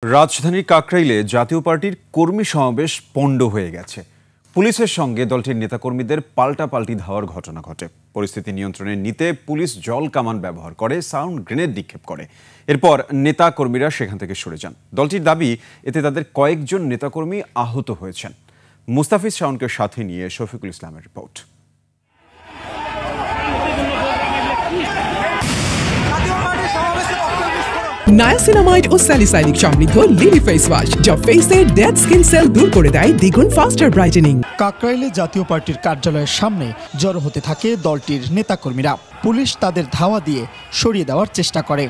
রাজধানীর কাকরাইলে জাতীয় পার্টির কর্মী সমাবেশ পণ্ড হয়ে গেছে। পুলিশের সঙ্গে দলটির নেতাকর্মীদের পাল্টাপাল্টি ধাওয়ার ঘটনা ঘটে। পরিস্থিতি নিয়ন্ত্রণে নিতে পুলিশ জল কামান ব্যবহার করে, সাউন্ড গ্রেনেড নিক্ষেপ করে। এরপর নেতাকর্মীরা সেখান থেকে সরে যান। দলটির দাবি, এতে তাদের কয়েকজন নেতাকর্মী আহত হয়েছেন। মুস্তাফিজ শাওনকে সাথে নিয়ে শফিকুল ইসলামের রিপোর্ট। নায়াসিনামাইড ও স্যালিসাইলিক সমৃদ্ধ লিলি ফেস ওয়াশ, যা ফেসের ডেড স্কিন সেল দূর করে দেয় দ্বিগুণ ফাস্টার ব্রাইটেনিং। কাকরাইলে জাতীয় পার্টির কার্যালয়ের সামনে জড়ো হতে থাকে দলটির নেতাকর্মীরা। পুলিশ তাদের ধাওয়া দিয়ে সরিয়ে দেওয়ার চেষ্টা করে।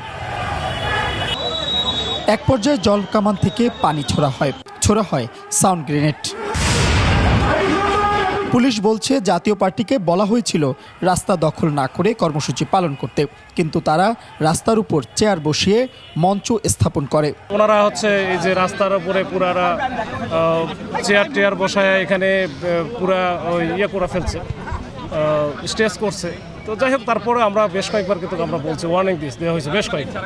এক পর্যায়ে জল কামান থেকে পানি ছোড়া হয় সাউন্ড গ্রেনেড। পুলিশ বলছে, জাতীয় পার্টিকে বলা হয়েছিল রাস্তা দখল না করে কর্মসূচি পালন করতে, কিন্তু তারা রাস্তার উপর চেয়ার বসিয়ে মঞ্চ স্থাপন করে। ওনারা এই যে রাস্তার উপরে পুরারা চেয়ার বসায় এখানে পুরা করে ফেলছে, স্টেজ করছে। তো যাই হোক, তারপরে আমরা বেশ কয়েকবার কিন্তু আমরা বলছি, ওয়ার্নিং দেওয়া হয়েছে বেশ কয়েকবার।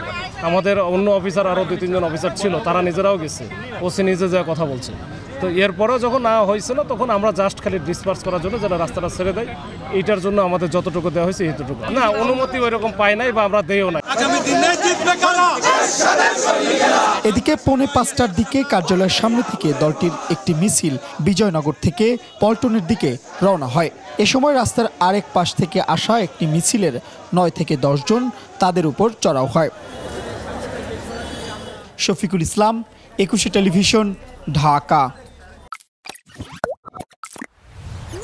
আমাদের অন্য অফিসার আরও 2-3 অফিসার ছিল, তারা নিজেরাও গেছে, ওসি নিজে যা কথা বলছে। তো এরপরেও যখন না হয়েছিল, তখন আমরা জাস্ট খালি ডিসপার্স করার জন্য যারা রাস্তাটা ছেড়ে দেয়, এইটার জন্য আমাদের যতটুকু দেওয়া হয়েছে এতটুকু। না, অনুমতি ওইরকম পাই নাই বা আমরা দেও না। এদিকে 4:45টার দিকে কার্যালয়ের সামনে থেকে দলটির একটি মিছিল বিজয়নগর থেকে পল্টনের দিকে রওনা হয়। এ সময় রাস্তার আরেক পাশ থেকে আসা একটি মিছিলের 9 থেকে 10 জন তাদের উপর চড়াও হয়। শফিকুল ইসলাম, 21 টেলিভিশন, ঢাকা।